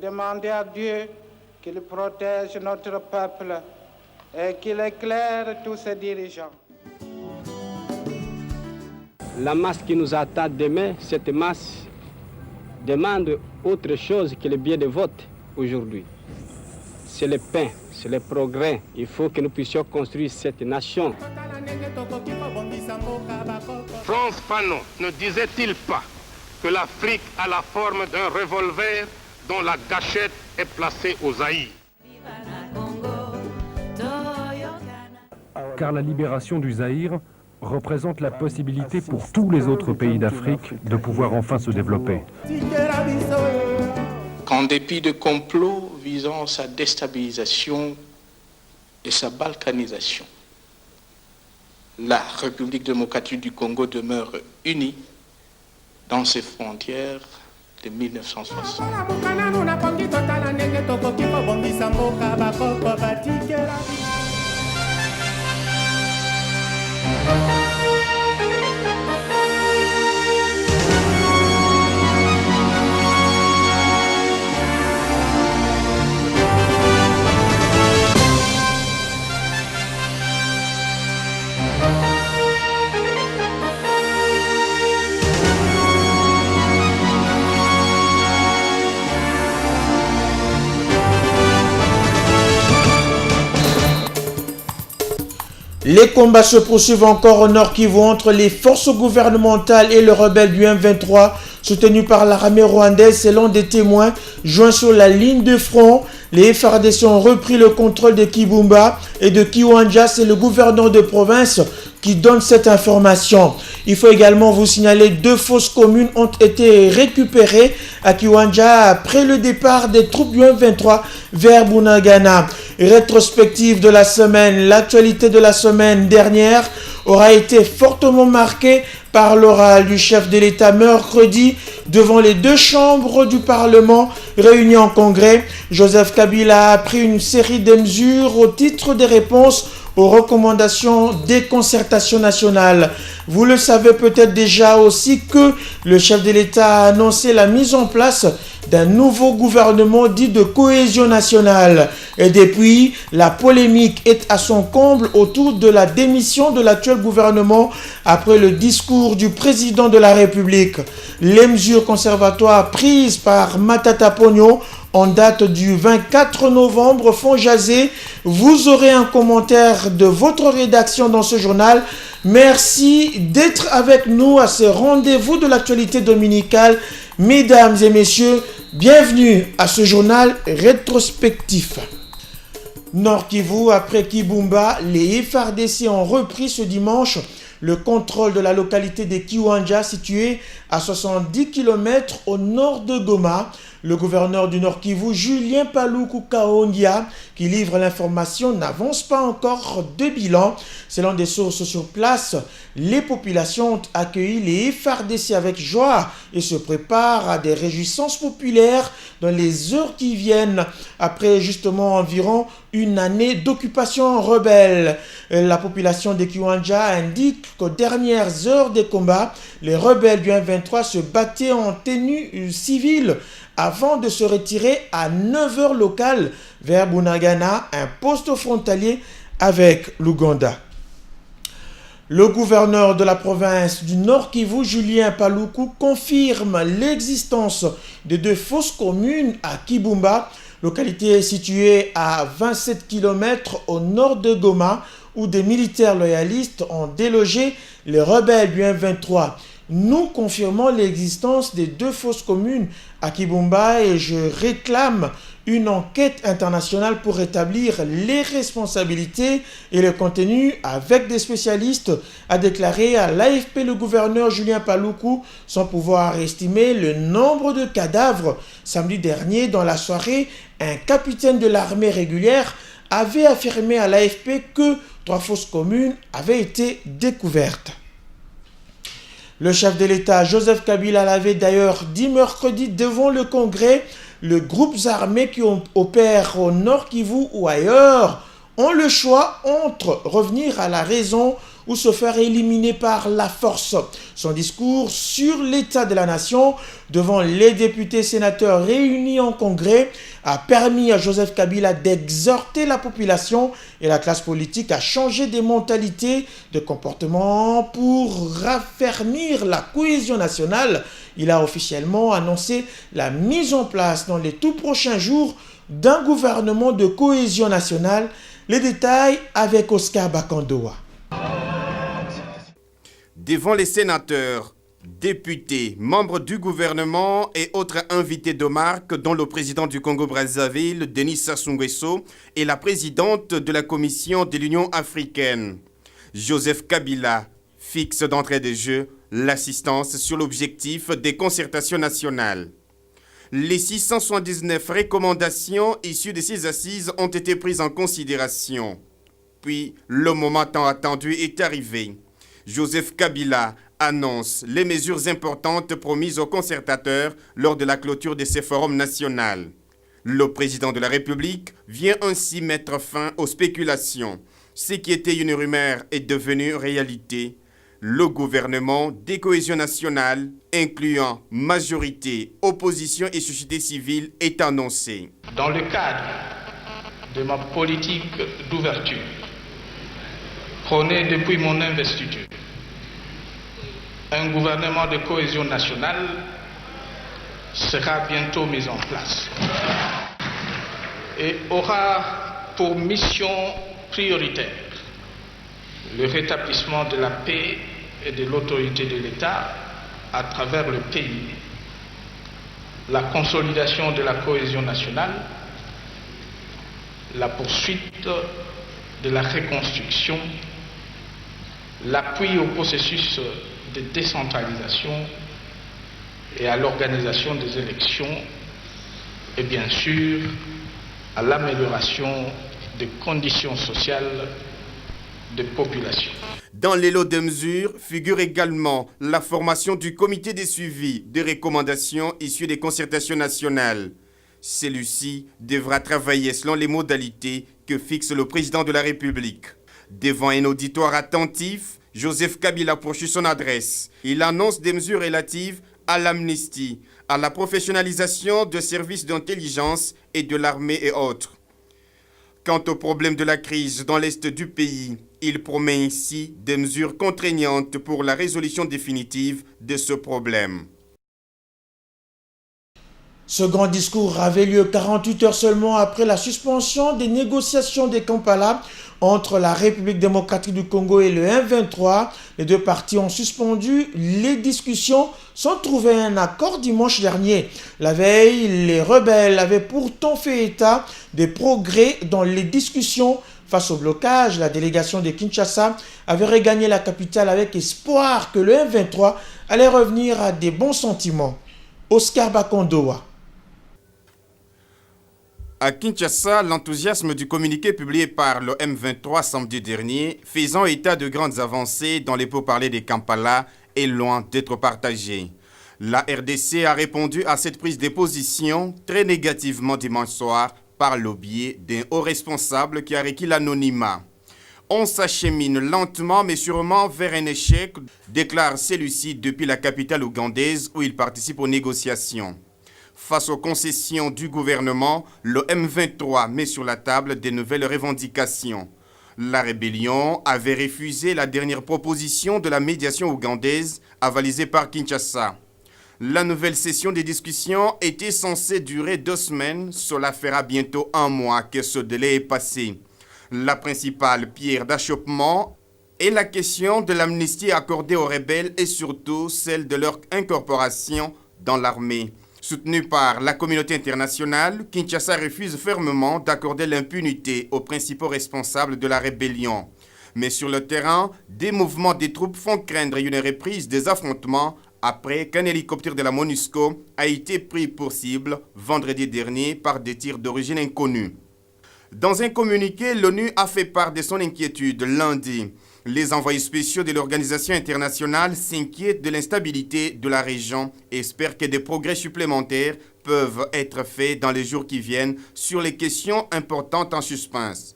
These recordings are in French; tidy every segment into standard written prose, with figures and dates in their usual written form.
demander à Dieu qu'il protège notre peuple et qu'il éclaire tous ses dirigeants. La masse qui nous attend demain, cette masse demande autre chose que le bien de vote aujourd'hui. C'est le pain, c'est le progrès. Il faut que nous puissions construire cette nation. Frantz Fanon ne disait-il pas que l'Afrique a la forme d'un revolver dont la gâchette est placée au Zaïre? Car la libération du Zaïre représente la possibilité pour tous les autres pays d'Afrique de pouvoir enfin se développer. Qu'en dépit de complots visant sa déstabilisation et sa balkanisation, la République démocratique du Congo demeure unie dans ses frontières de 1960. Les combats se poursuivent encore au Nord Kivu entre les forces gouvernementales et les rebelles du M23 soutenus par l'armée rwandaise selon des témoins joints sur la ligne de front. Les FARDC ont repris le contrôle de Kibumba et de Kiwanja. C'est le gouverneur de province qui donne cette information. Il faut également vous signaler 2 fosses communes ont été récupérées à Kiwanja après le départ des troupes du M23 vers Bunagana. Rétrospective de la semaine, l'actualité de la semaine dernière aura été fortement marquée par l'oral du chef de l'État mercredi devant les 2 chambres du Parlement réunies en congrès. Joseph Kabila a pris une série de mesures au titre des réponses aux recommandations des concertations nationales. Vous le savez peut-être déjà aussi que le chef de l'État a annoncé la mise en place d'un nouveau gouvernement dit de cohésion nationale. Et depuis, la polémique est à son comble autour de la démission de l'actuel gouvernement après le discours du président de la République. Les mesures conservatoires prises par Matata Ponyo en date du 24 novembre font jaser. Vous aurez un commentaire de votre rédaction dans ce journal. Merci d'être avec nous à ce rendez-vous de l'actualité dominicale. Mesdames et messieurs, bienvenue à ce journal rétrospectif. Nord Kivu, après Kibumba, les FARDC ont repris ce dimanche le contrôle de la localité de Kiwanja située à 70 km au nord de Goma. Le gouverneur du Nord Kivu, Julien Paluku Kaongia, qui livre l'information, n'avance pas encore de bilan. Selon des sources sur place, les populations ont accueilli les FARDC avec joie et se préparent à des réjouissances populaires dans les heures qui viennent, après justement environ une année d'occupation rebelle. La population de Kiwanja indique qu'aux dernières heures des combats, les rebelles du M23 se battaient en tenue civile avant de se retirer à 9h locales vers Bunagana, un poste frontalier avec l'Ouganda. Le gouverneur de la province du Nord Kivu, Julien Paluku, confirme l'existence de 2 fosses communes à Kibumba, localité située à 27 km au nord de Goma, où des militaires loyalistes ont délogé les rebelles du M23. Nous confirmons l'existence des 2 fosses communes à Kibumba et je réclame une enquête internationale pour établir les responsabilités et le contenu avec des spécialistes, a déclaré à l'AFP le gouverneur Julien Paluku, sans pouvoir estimer le nombre de cadavres. Samedi dernier, dans la soirée, un capitaine de l'armée régulière avait affirmé à l'AFP que 3 fosses communes avaient été découvertes. Le chef de l'État, Joseph Kabila, l'avait d'ailleurs dit mercredi devant le Congrès. Les groupes armés qui opèrent au Nord Kivu ou ailleurs ont le choix entre revenir à la raison ou se faire éliminer par la force. Son discours sur l'état de la nation devant les députés sénateurs réunis en congrès a permis à Joseph Kabila d'exhorter la population et la classe politique à changer des mentalités, de comportement pour raffermir la cohésion nationale. Il a officiellement annoncé la mise en place dans les tout prochains jours d'un gouvernement de cohésion nationale. Les détails avec Oscar Bakandoa. Devant les sénateurs, députés, membres du gouvernement et autres invités de marque, dont le président du Congo-Brazzaville, Denis Sassou Nguesso, et la présidente de la Commission de l'Union africaine, Joseph Kabila, fixe d'entrée de jeu l'assistance sur l'objectif des concertations nationales. Les 679 recommandations issues de ces assises ont été prises en considération. Puis, le moment tant attendu est arrivé. Joseph Kabila annonce les mesures importantes promises aux concertateurs lors de la clôture de ces forums nationaux. Le président de la République vient ainsi mettre fin aux spéculations. Ce qui était une rumeur est devenu réalité. Le gouvernement de cohésion nationale, incluant majorité, opposition et société civile, est annoncé. Dans le cadre de ma politique d'ouverture, prônée depuis mon investiture, un gouvernement de cohésion nationale sera bientôt mis en place et aura pour mission prioritaire le rétablissement de la paix et de l'autorité de l'État à travers le pays, la consolidation de la cohésion nationale, la poursuite de la reconstruction, l'appui au processus de décentralisation et à l'organisation des élections et bien sûr à l'amélioration des conditions sociales des populations. Dans les lots de mesures figure également la formation du comité de suivi des recommandations issues des concertations nationales. Celui-ci devra travailler selon les modalités que fixe le président de la République. Devant un auditoire attentif, Joseph Kabila poursuit son adresse. Il annonce des mesures relatives à l'amnistie, à la professionnalisation de services d'intelligence et de l'armée et autres. Quant au problème de la crise dans l'est du pays, il promet ainsi des mesures contraignantes pour la résolution définitive de ce problème. Ce grand discours avait lieu 48 heures seulement après la suspension des négociations de Kampala entre la République démocratique du Congo et le M23. Les deux parties ont suspendu les discussions sans trouver un accord dimanche dernier. La veille, les rebelles avaient pourtant fait état des progrès dans les discussions. Face au blocage, la délégation de Kinshasa avait regagné la capitale avec espoir que le M23 allait revenir à des bons sentiments. Oscar Bakandoa. À Kinshasa, l'enthousiasme du communiqué publié par le M23 samedi dernier, faisant état de grandes avancées dans les pourparlers de Kampala, est loin d'être partagé. La RDC a répondu à cette prise de position très négativement dimanche soir par le biais d'un haut responsable qui a requis l'anonymat. On s'achemine lentement mais sûrement vers un échec, déclare celui-ci depuis la capitale ougandaise où il participe aux négociations. Face aux concessions du gouvernement, le M23 met sur la table de nouvelles revendications. La rébellion avait refusé la dernière proposition de la médiation ougandaise avalisée par Kinshasa. La nouvelle session des discussions était censée durer 2 semaines. Cela fera bientôt 1 mois que ce délai est passé. La principale pierre d'achoppement est la question de l'amnistie accordée aux rebelles et surtout celle de leur incorporation dans l'armée. Soutenu par la communauté internationale, Kinshasa refuse fermement d'accorder l'impunité aux principaux responsables de la rébellion. Mais sur le terrain, des mouvements des troupes font craindre une reprise des affrontements après qu'un hélicoptère de la MONUSCO a été pris pour cible vendredi dernier par des tirs d'origine inconnue. Dans un communiqué, l'ONU a fait part de son inquiétude lundi. Les envoyés spéciaux de l'organisation internationale s'inquiètent de l'instabilité de la région et espèrent que des progrès supplémentaires peuvent être faits dans les jours qui viennent sur les questions importantes en suspens.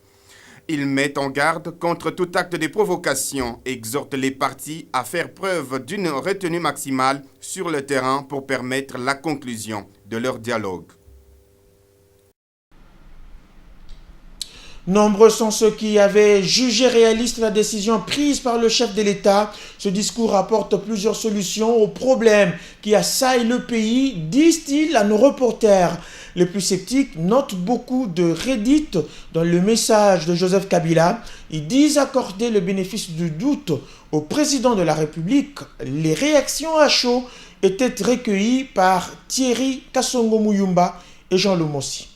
Il met en garde contre tout acte de provocation et exhorte les parties à faire preuve d'une retenue maximale sur le terrain pour permettre la conclusion de leur dialogue. Nombreux sont ceux qui avaient jugé réaliste la décision prise par le chef de l'État. Ce discours apporte plusieurs solutions aux problèmes qui assaillent le pays, disent-ils à nos reporters. Les plus sceptiques notent beaucoup de rédits dans le message de Joseph Kabila. Ils disent accorder le bénéfice du doute au président de la République. Les réactions à chaud étaient recueillies par Thierry Kassongo Muyumba et Jean Lomossi.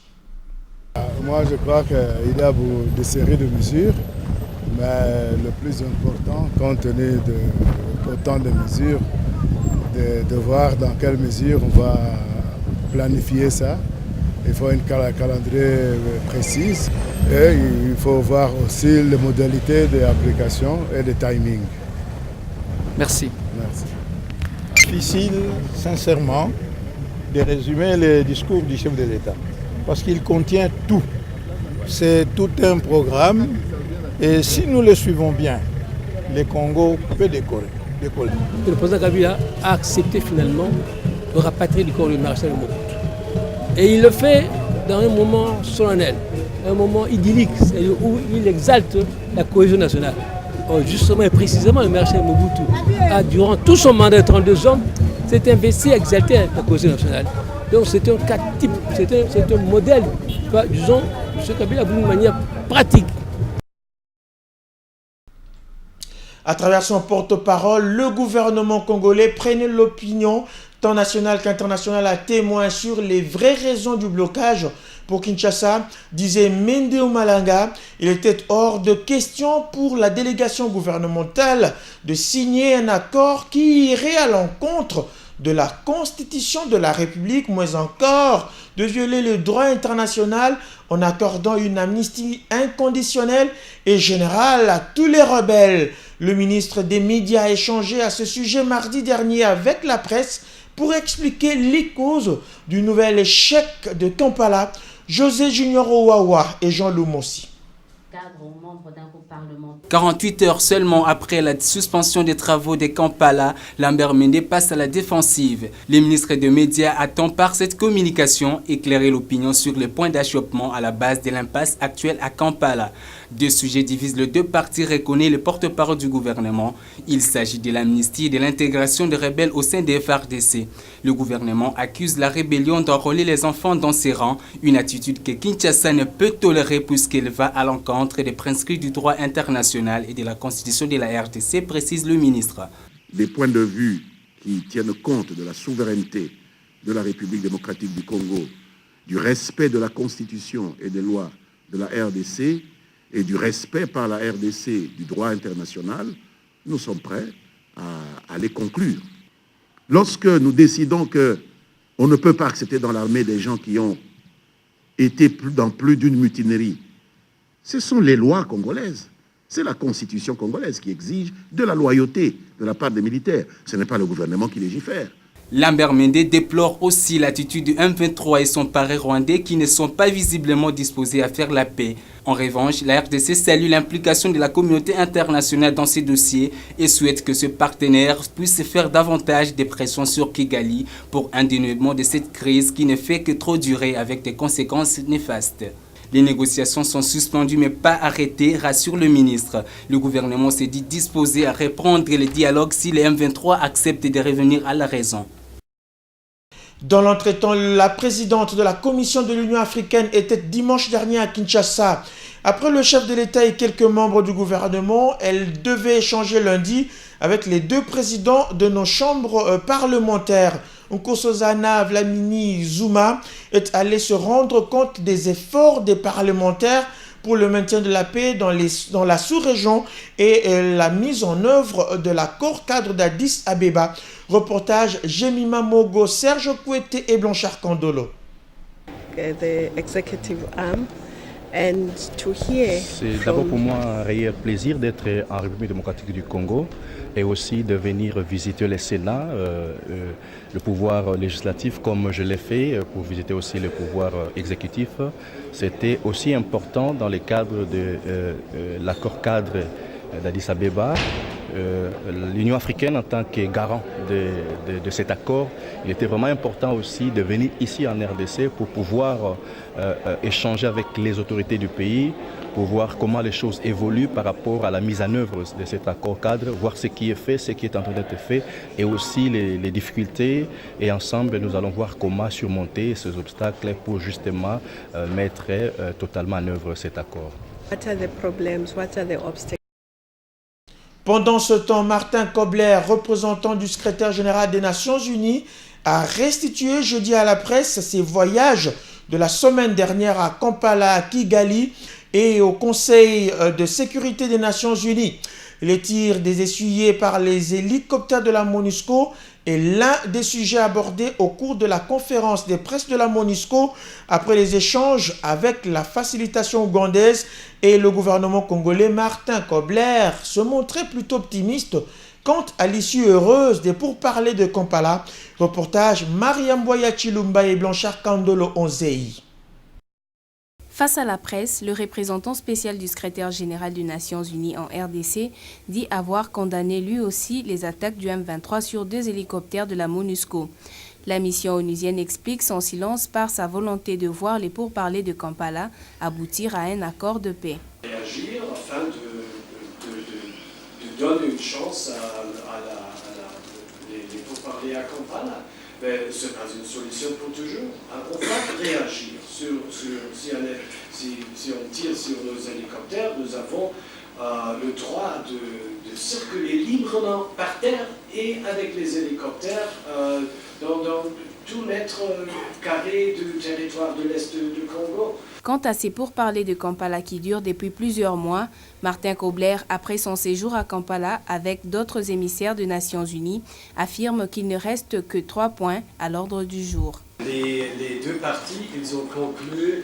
Moi, je crois qu'il y a des séries de mesures, mais le plus important, compte tenu de autant de mesures, de voir dans quelle mesure on va planifier ça. Il faut un calendrier précis et il faut voir aussi les modalités d'application et de timing. Merci. Merci. Difficile, sincèrement, de résumer le discours du chef de l'État. Parce qu'il contient tout. C'est tout un programme et si nous le suivons bien, le Congo peut décoller. Le président Kabila a accepté finalement de rapatrier du corps du maréchal Mobutu. Et il le fait dans un moment solennel, un moment idyllique, où il exalte la cohésion nationale. Justement et précisément, le maréchal Mobutu a, durant tout son mandat de 32 ans, s'est investi à exalter la cohésion nationale. Donc c'est un cas type, c'est un modèle, disons, M. Kabila a voulu d'une manière pratique. À travers son porte-parole, le gouvernement congolais prenait l'opinion tant nationale qu'internationale à témoin sur les vraies raisons du blocage. Pour Kinshasa, disait Mendeo Malanga, il était hors de question pour la délégation gouvernementale de signer un accord qui irait à l'encontre de la Constitution de la République, mais encore de violer le droit international en accordant une amnistie inconditionnelle et générale à tous les rebelles. Le ministre des Médias a échangé à ce sujet mardi dernier avec la presse pour expliquer les causes du nouvel échec de Kampala. José Junior Owawa et Jean Lumossi. 48 heures seulement après la suspension des travaux de Kampala, Lambert Mende passe à la défensive. Le ministre des Médias attend par cette communication éclairer l'opinion sur les points d'achoppement à la base de l'impasse actuelle à Kampala. Deux sujets divisent les deux parties, reconnaît le porte-parole du gouvernement. Il s'agit de l'amnistie et de l'intégration des rebelles au sein des FARDC. Le gouvernement accuse la rébellion d'enrôler les enfants dans ses rangs, une attitude que Kinshasa ne peut tolérer puisqu'elle va à l'encontre des prescrits du droit international et de la constitution de la RDC, précise le ministre. Des points de vue qui tiennent compte de la souveraineté de la République démocratique du Congo, du respect de la constitution et des lois de la RDC et du respect par la RDC du droit international, nous sommes prêts à les conclure. Lorsque nous décidons qu'on ne peut pas accepter dans l'armée des gens qui ont été dans plus d'une mutinerie, ce sont les lois congolaises. C'est la constitution congolaise qui exige de la loyauté de la part des militaires. Ce n'est pas le gouvernement qui légifère. Lambert Mende déplore aussi l'attitude du M23 et son parrain rwandais qui ne sont pas visiblement disposés à faire la paix. En revanche, la RDC salue l'implication de la communauté internationale dans ces dossiers et souhaite que ce partenaire puisse faire davantage de pression sur Kigali pour un dénouement de cette crise qui ne fait que trop durer avec des conséquences néfastes. Les négociations sont suspendues mais pas arrêtées, rassure le ministre. Le gouvernement s'est dit disposé à reprendre le dialogue si les M23 acceptent de revenir à la raison. Dans l'entretemps, la présidente de la Commission de l'Union africaine était dimanche dernier à Kinshasa. Après le chef de l'État et quelques membres du gouvernement, elle devait échanger lundi avec les deux présidents de nos chambres parlementaires. Nkosazana Vlamini Zuma est allé se rendre compte des efforts des parlementaires pour le maintien de la paix dans la sous-région et la mise en œuvre de l'accord cadre d'Addis Abeba. Reportage Jemima Mogo, Serge Kouete et Blanchard Kandolo. The executive arm C'est d'abord pour moi un réel plaisir d'être en République démocratique du Congo et aussi de venir visiter le Sénat, le pouvoir législatif comme je l'ai fait pour visiter aussi le pouvoir exécutif. C'était aussi important dans le cadre de l'accord cadre d'Addis Abeba. L'Union africaine en tant que garant de cet accord, il était vraiment important aussi de venir ici en RDC pour pouvoir échanger avec les autorités du pays, pour voir comment les choses évoluent par rapport à la mise en œuvre de cet accord cadre, voir ce qui est fait, ce qui est en train d'être fait et aussi les difficultés. Et ensemble, nous allons voir comment surmonter ces obstacles pour justement mettre totalement en œuvre cet accord. What are the problems? What are the obstacles? Pendant ce temps, Martin Kobler, représentant du secrétaire général des Nations Unies, a restitué jeudi à la presse ses voyages de la semaine dernière à Kampala, à Kigali et au Conseil de sécurité des Nations Unies. Les tirs des essuyés par les hélicoptères de la MONUSCO est l'un des sujets abordés au cours de la conférence des presse de la MONUSCO après les échanges avec la facilitation ougandaise et le gouvernement congolais. Martin Kobler se montrait plutôt optimiste quant à l'issue heureuse des pourparlers de Kampala. Reportage Mariam Boya Chilumba et Blanchard Kandolo Onzei. Face à la presse, le représentant spécial du secrétaire général des Nations Unies en RDC dit avoir condamné lui aussi les attaques du M23 sur 2 hélicoptères de la MONUSCO. La mission onusienne explique son silence par sa volonté de voir les pourparlers de Kampala aboutir à un accord de paix. Réagir afin de donner une chance les pourparlers à Kampala. Mais ce n'est pas une solution pour toujours. On va réagir si on tire sur nos hélicoptères. Nous avons le droit de circuler librement par terre et avec les hélicoptères dans tout mètre carré du territoire de l'Est du Congo. Quant à ces pourparlers de Kampala qui durent depuis plusieurs mois, Martin Kobler, après son séjour à Kampala avec d'autres émissaires des Nations Unies, affirme qu'il ne reste que 3 points à l'ordre du jour. Les deux parties, ils ont conclu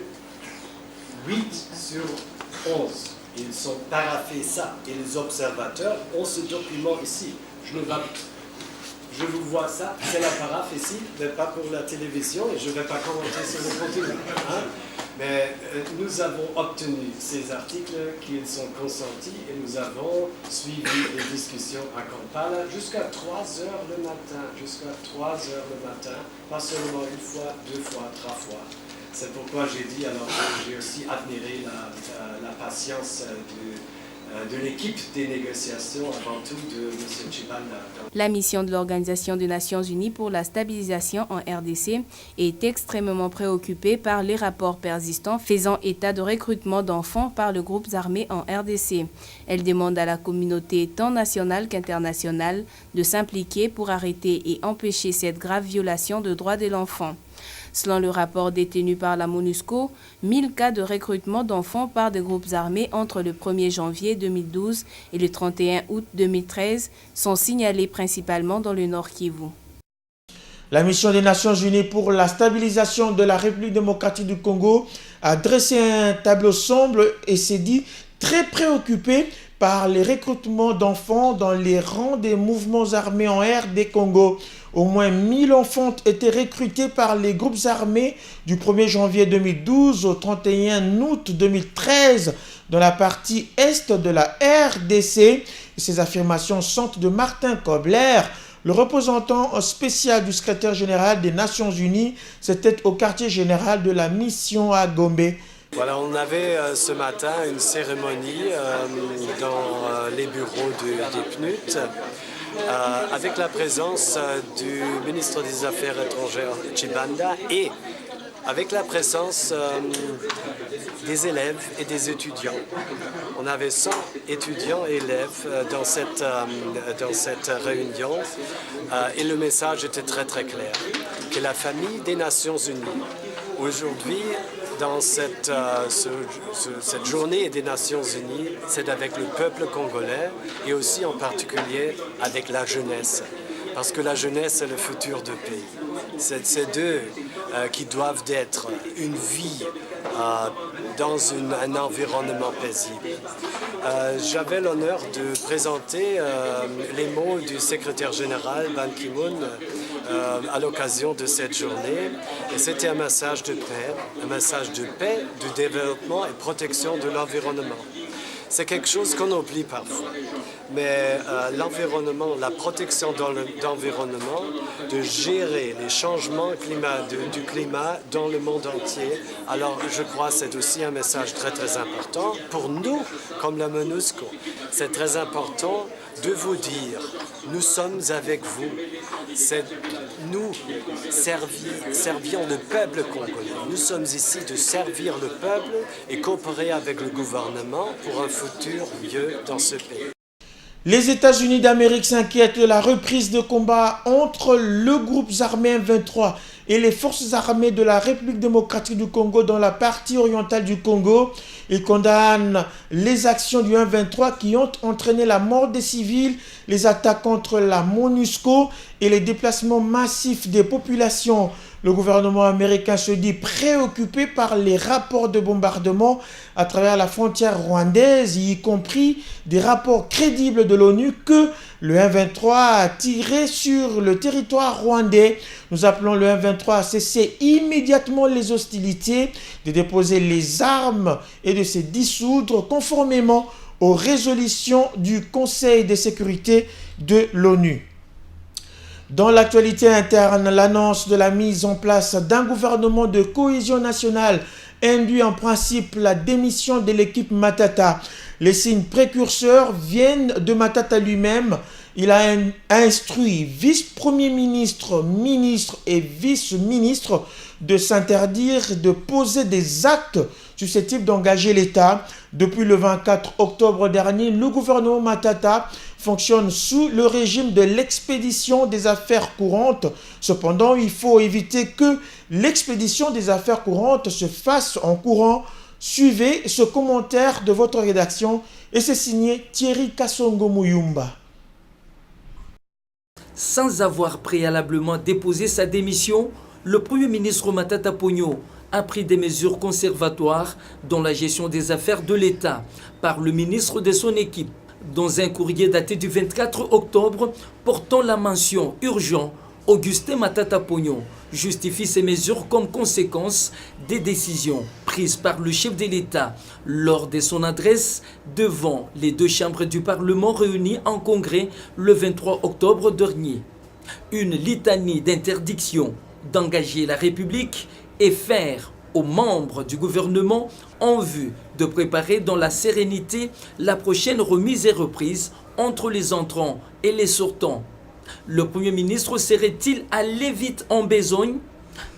8 sur 11. Ils ont paraphé ça. Et les observateurs ont ce document ici. Je vous vois ça, c'est la paraphe ici, mais pas pour la télévision, et je ne vais pas commenter sur le contenu. Mais nous avons obtenu ces articles qui sont consentis et nous avons suivi les discussions à Kampala jusqu'à 3 heures le matin. Jusqu'à 3 heures le matin, pas seulement une fois, 2 fois, 3 fois. C'est pourquoi j'ai dit, alors j'ai aussi admiré la patience de l'équipe des négociations, avant tout de M. Chibanda. La mission de l'Organisation des Nations Unies pour la stabilisation en RDC est extrêmement préoccupée par les rapports persistants faisant état de recrutement d'enfants par les groupes armés en RDC. Elle demande à la communauté tant nationale qu'internationale de s'impliquer pour arrêter et empêcher cette grave violation de droits de l'enfant. Selon le rapport détenu par la MONUSCO, 1000 cas de recrutement d'enfants par des groupes armés entre le 1er janvier 2012 et le 31 août 2013 sont signalés principalement dans le Nord Kivu. La mission des Nations Unies pour la stabilisation de la République démocratique du Congo a dressé un tableau sombre et s'est dit très préoccupée par les recrutements d'enfants dans les rangs des mouvements armés en RD Congo. Au moins 1000 enfants ont été recrutés par les groupes armés du 1er janvier 2012 au 31 août 2013 dans la partie est de la RDC. Ces affirmations sont de Martin Kobler, le représentant spécial du secrétaire général des Nations Unies. C'était au quartier général de la mission à Gombe. Voilà, on avait ce matin une cérémonie dans les bureaux des PNUD avec la présence du ministre des Affaires étrangères Chibanda et avec la présence des élèves et des étudiants. On avait 100 étudiants et élèves dans cette réunion et le message était très très clair, que la famille des Nations Unies aujourd'hui dans cette journée des Nations Unies, c'est avec le peuple congolais et aussi en particulier avec la jeunesse. Parce que la jeunesse est le futur du pays. C'est d'eux qui doivent être une vie dans un environnement paisible. J'avais l'honneur de présenter les mots du secrétaire général Ban Ki-moon à l'occasion de cette journée. Et c'était un message de paix, de développement et protection de l'environnement. C'est quelque chose qu'on oublie parfois. Mais l'environnement, la protection de l'environnement, de gérer les changements du climat dans le monde entier, alors je crois que c'est aussi un message très très important pour nous, comme la MONUSCO. C'est très important de vous dire, nous sommes avec vous. Nous servions le peuple congolais. Nous sommes ici de servir le peuple et coopérer avec le gouvernement pour un futur mieux dans ce pays. Les États-Unis d'Amérique s'inquiètent de la reprise de combat entre le groupe armé M23 et les forces armées de la République démocratique du Congo dans la partie orientale du Congo. Ils condamnent les actions du M23 qui ont entraîné la mort des civils, les attaques contre la MONUSCO et les déplacements massifs des populations. Le gouvernement américain se dit préoccupé par les rapports de bombardement à travers la frontière rwandaise, y compris des rapports crédibles de l'ONU que le M23 a tiré sur le territoire rwandais. Nous appelons le M23 à cesser immédiatement les hostilités, de déposer les armes et de se dissoudre conformément aux résolutions du Conseil de sécurité de l'ONU. Dans l'actualité interne, l'annonce de la mise en place d'un gouvernement de cohésion nationale induit en principe la démission de l'équipe Matata. Les signes précurseurs viennent de Matata lui-même. Il a instruit vice-premier ministre, ministre et vice-ministre de s'interdire de poser des actes susceptibles d'engager l'État. Depuis le 24 octobre dernier, le gouvernement Matata fonctionne sous le régime de l'expédition des affaires courantes. Cependant, il faut éviter que l'expédition des affaires courantes se fasse en courant. Suivez ce commentaire de votre rédaction et c'est signé Thierry Kassongo Muyumba. Sans avoir préalablement déposé sa démission, le Premier ministre Matata Ponyo a pris des mesures conservatoires dans la gestion des affaires de l'État par le ministre de son équipe. Dans un courrier daté du 24 octobre portant la mention « urgent », Augustin Matata Ponyo justifie ces mesures comme conséquence des décisions prises par le chef de l'État lors de son adresse devant les deux chambres du Parlement réunies en congrès le 23 octobre dernier. Une litanie d'interdictions d'engager la République et faire aux membres du gouvernement en vue de préparer dans la sérénité la prochaine remise et reprise entre les entrants et les sortants. Le Premier ministre serait-il allé vite en besogne?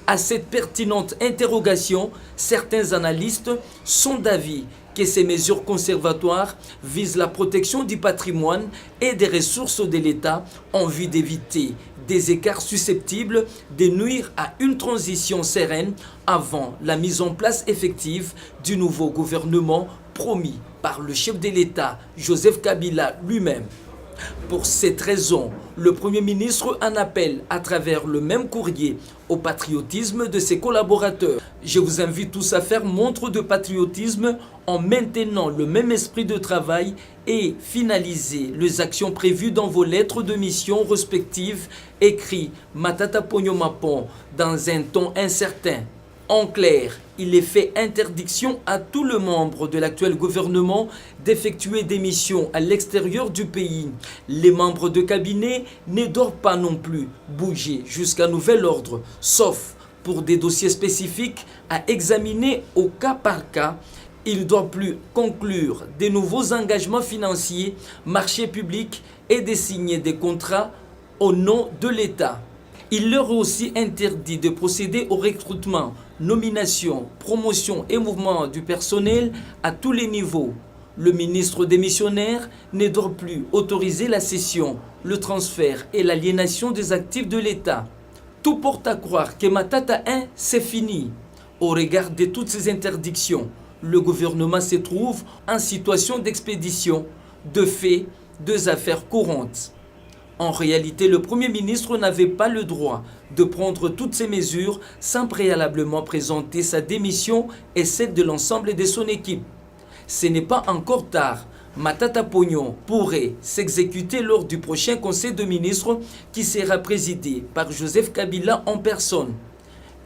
À cette pertinente interrogation, certains analystes sont d'avis que ces mesures conservatoires visent la protection du patrimoine et des ressources de l'État en vue d'éviter des écarts susceptibles de nuire à une transition sereine avant la mise en place effective du nouveau gouvernement promis par le chef de l'État, Joseph Kabila lui-même. Pour cette raison, le Premier ministre en appelle à travers le même courrier au patriotisme de ses collaborateurs. Je vous invite tous à faire montre de patriotisme en maintenant le même esprit de travail et finaliser les actions prévues dans vos lettres de mission respectives, écrit Matata Ponyo Mapon dans un ton incertain. En clair, il est fait interdiction à tout le membre de l'actuel gouvernement d'effectuer des missions à l'extérieur du pays. Les membres de cabinet ne doivent pas non plus bouger jusqu'à nouvel ordre, sauf pour des dossiers spécifiques à examiner au cas par cas. Ils ne doivent plus conclure des nouveaux engagements financiers, marchés publics et de signer des contrats au nom de l'État. Il leur est aussi interdit de procéder au recrutement, nomination, promotion et mouvement du personnel à tous les niveaux. Le ministre démissionnaire ne doit plus autoriser la cession, le transfert et l'aliénation des actifs de l'État. Tout porte à croire que Matata 1, c'est fini. Au regard de toutes ces interdictions, le gouvernement se trouve en situation d'expédition, de fait, des affaires courantes. En réalité, le Premier ministre n'avait pas le droit de prendre toutes ces mesures sans préalablement présenter sa démission et celle de l'ensemble de son équipe. Ce n'est pas encore tard. Matata Ponyo pourrait s'exécuter lors du prochain Conseil de ministres qui sera présidé par Joseph Kabila en personne.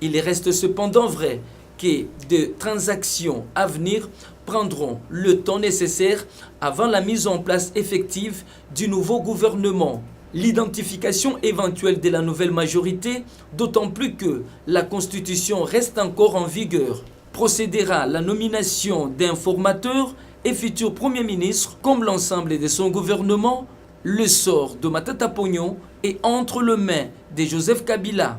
Il reste cependant vrai que des transactions à venir prendront le temps nécessaire avant la mise en place effective du nouveau gouvernement. L'identification éventuelle de la nouvelle majorité, d'autant plus que la Constitution reste encore en vigueur, procédera à la nomination d'un formateur et futur Premier ministre, comme l'ensemble de son gouvernement. Le sort de Matata Ponyo est entre les mains de Joseph Kabila.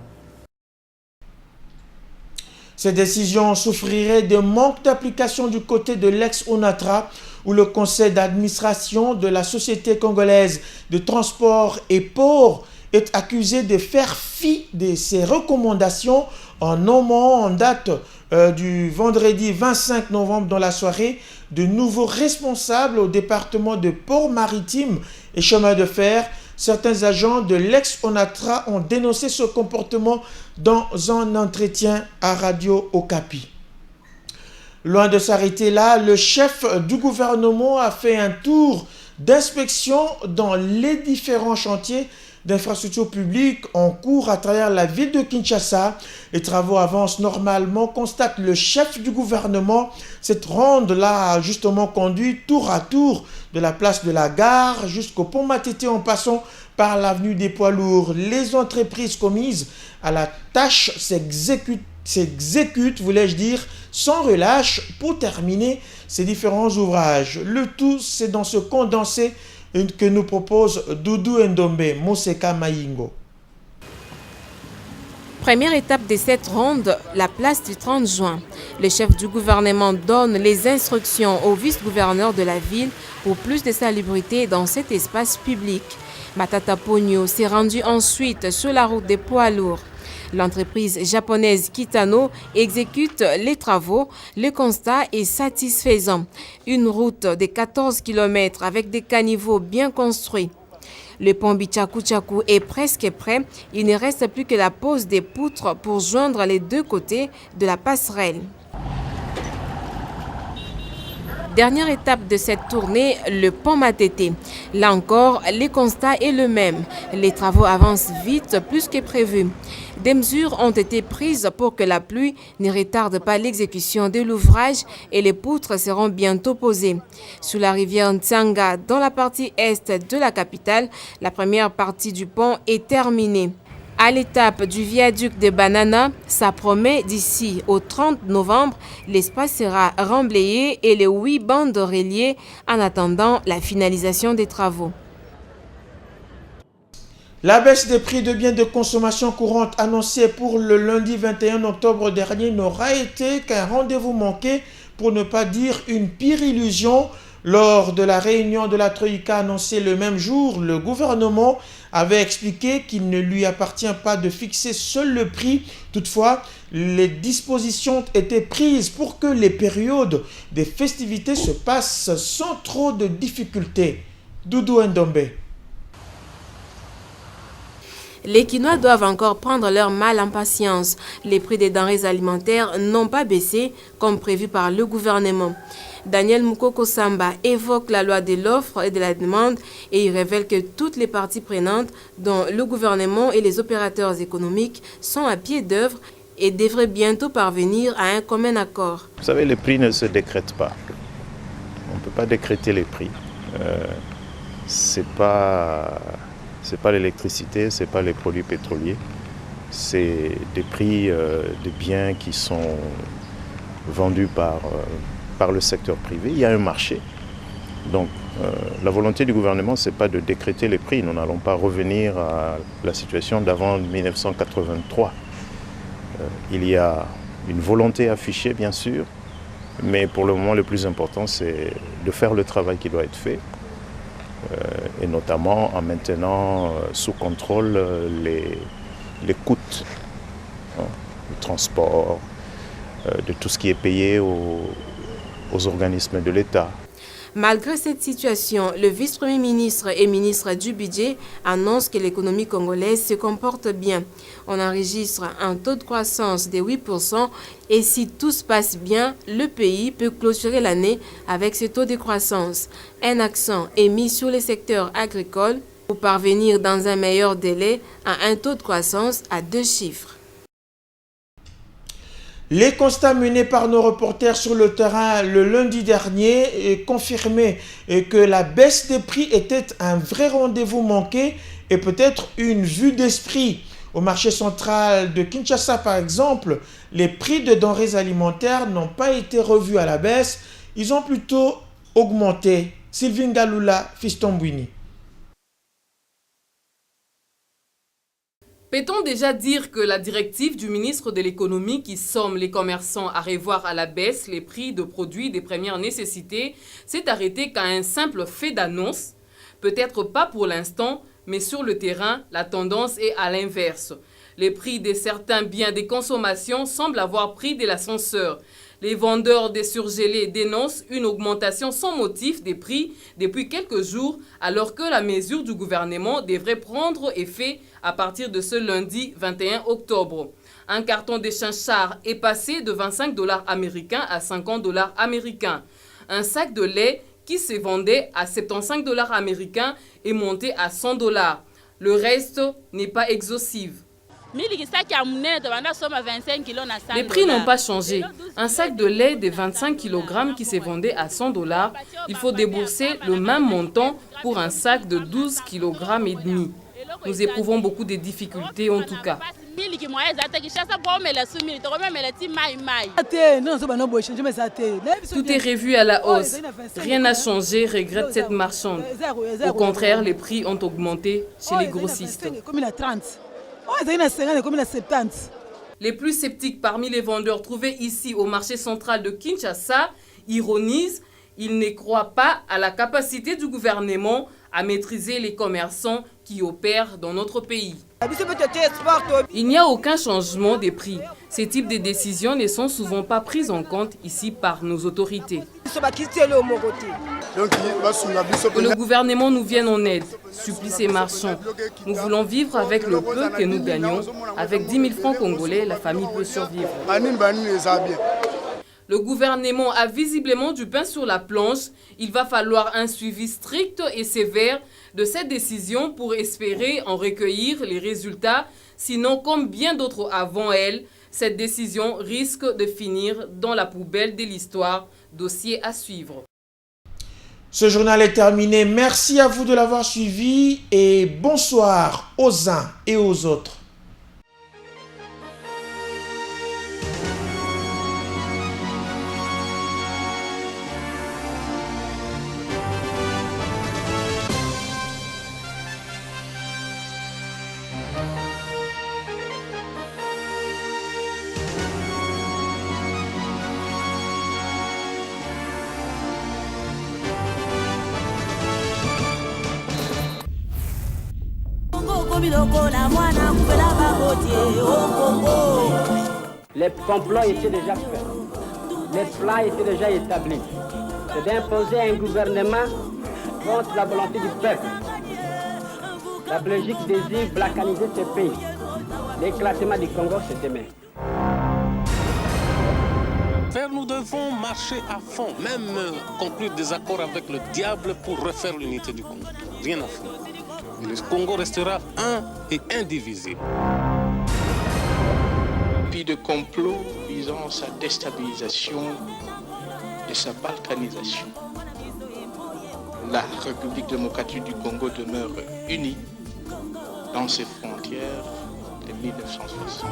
Ces décisions souffriraient de manque d'application du côté de l'ex-ONATRA, où le conseil d'administration de la Société congolaise de transport et port est accusé de faire fi de ses recommandations en nommant en date du vendredi 25 novembre dans la soirée de nouveaux responsables au département de port maritime et chemin de fer. Certains agents de l'ex-ONATRA ont dénoncé ce comportement dans un entretien à Radio Okapi. Loin de s'arrêter là, le chef du gouvernement a fait un tour d'inspection dans les différents chantiers d'infrastructures publiques en cours à travers la ville de Kinshasa. Les travaux avancent normalement, constate le chef du gouvernement. Cette ronde-là a justement conduit tour à tour de la place de la gare jusqu'au pont Matete en passant par l'avenue des poids lourds. Les entreprises commises à la tâche s'exécutent, voulais-je dire, sans relâche pour terminer ces différents ouvrages. Le tout, c'est dans ce condensé que nous propose Doudou Ndombe, Moseka Mayingo. Première étape de cette ronde, la place du 30 juin. Le chef du gouvernement donne les instructions au vice-gouverneur de la ville pour plus de salubrité dans cet espace public. Matata Ponyo s'est rendu ensuite sur la route des poids lourds. L'entreprise japonaise Kitano exécute les travaux. Le constat est satisfaisant. Une route de 14 km avec des caniveaux bien construits. Le pont Bichaku-Chaku est presque prêt. Il ne reste plus que la pose des poutres pour joindre les deux côtés de la passerelle. Dernière étape de cette tournée, le pont Matete. Là encore, le constat est le même. Les travaux avancent vite, plus que prévu. Des mesures ont été prises pour que la pluie ne retarde pas l'exécution de l'ouvrage et les poutres seront bientôt posées. Sous la rivière Ntsanga, dans la partie est de la capitale, la première partie du pont est terminée. À l'étape du viaduc de Banana, ça promet d'ici au 30 novembre, l'espace sera remblayé et les 8 bandes reliées en attendant la finalisation des travaux. La baisse des prix de biens de consommation courante annoncée pour le lundi 21 octobre dernier n'aura été qu'un rendez-vous manqué, pour ne pas dire une pire illusion. Lors de la réunion de la Troïka annoncée le même jour, le gouvernement avait expliqué qu'il ne lui appartient pas de fixer seul le prix. Toutefois, les dispositions étaient prises pour que les périodes des festivités se passent sans trop de difficultés. Doudou Ndombe. Les Kinois doivent encore prendre leur mal en patience. Les prix des denrées alimentaires n'ont pas baissé comme prévu par le gouvernement. Daniel Mukoko Samba évoque la loi de l'offre et de la demande et il révèle que toutes les parties prenantes, dont le gouvernement et les opérateurs économiques, sont à pied d'œuvre et devraient bientôt parvenir à un commun accord. Vous savez, les prix ne se décrètent pas. On ne peut pas décréter les prix. C'est pas l'électricité, c'est pas les produits pétroliers. C'est des prix des biens qui sont vendus par le secteur privé. Il y a un marché. Donc la volonté du gouvernement, ce n'est pas de décréter les prix. Nous n'allons pas revenir à la situation d'avant 1983. Il y a une volonté affichée, bien sûr, mais pour le moment, le plus important, c'est de faire le travail qui doit être fait, et notamment en maintenant sous contrôle les coûts du transport, de tout ce qui est payé aux organismes de l'État. Malgré cette situation, le vice-premier ministre et ministre du Budget annonce que l'économie congolaise se comporte bien. On enregistre un taux de croissance de 8% et si tout se passe bien, le pays peut clôturer l'année avec ce taux de croissance. Un accent est mis sur le secteur agricole pour parvenir dans un meilleur délai à un taux de croissance à 2 chiffres. Les constats menés par nos reporters sur le terrain le lundi dernier confirmaient que la baisse des prix était un vrai rendez-vous manqué et peut-être une vue d'esprit. Au marché central de Kinshasa, par exemple, les prix de denrées alimentaires n'ont pas été revus à la baisse, ils ont plutôt augmenté. Sylvie Ngaloula, Fiston Bouini. Peut-on déjà dire que la directive du ministre de l'économie qui somme les commerçants à revoir à la baisse les prix de produits des premières nécessités s'est arrêtée qu'à un simple fait d'annonce? Peut-être pas pour l'instant, mais sur le terrain, la tendance est à l'inverse. Les prix de certains biens de consommation semblent avoir pris de l'ascenseur. Les vendeurs des surgelés dénoncent une augmentation sans motif des prix depuis quelques jours, alors que la mesure du gouvernement devrait prendre effet à partir de ce lundi 21 octobre. Un carton de chinchard est passé de 25 $ américains à 50 $ américains. Un sac de lait qui se vendait à 75 $ américains est monté à 100 $. Le reste n'est pas exhaustif. Les prix n'ont pas changé. Un sac de lait de 25 kg qui se vendait à 100 $, il faut débourser le même montant pour un sac de 12 kg et demi. Nous éprouvons beaucoup de difficultés en tout cas. Tout est revu à la hausse. Rien n'a changé, regrette cette marchande. Au contraire, les prix ont augmenté chez les grossistes. Les plus sceptiques parmi les vendeurs trouvés ici au marché central de Kinshasa ironisent. Ils ne croient pas à la capacité du gouvernement à maîtriser les commerçants qui opèrent dans notre pays. Il n'y a aucun changement des prix. Ces types de décisions ne sont souvent pas prises en compte ici par nos autorités. Que le gouvernement nous vienne en aide, supplie ces marchands. Nous voulons vivre avec le peu que nous gagnons. Avec 10 000 francs congolais, la famille peut survivre. Le gouvernement a visiblement du pain sur la planche. Il va falloir un suivi strict et sévère de cette décision pour espérer en recueillir les résultats. Sinon, comme bien d'autres avant elle, cette décision risque de finir dans la poubelle de l'histoire. Dossier à suivre. Ce journal est terminé. Merci à vous de l'avoir suivi et bonsoir aux uns et aux autres. Les complots étaient déjà faits. Les plans étaient déjà établis. C'est d'imposer un gouvernement contre la volonté du peuple. La Belgique désire balkaniser ce pays. L'éclatement du Congo, c'est demain. Nous devons marcher à fond, même conclure des accords avec le diable pour refaire l'unité du Congo. Rien à faire. Le Congo restera un et indivisible. Puis de complot visant sa déstabilisation et sa balkanisation. La République démocratique du Congo demeure unie dans ses frontières de 1960.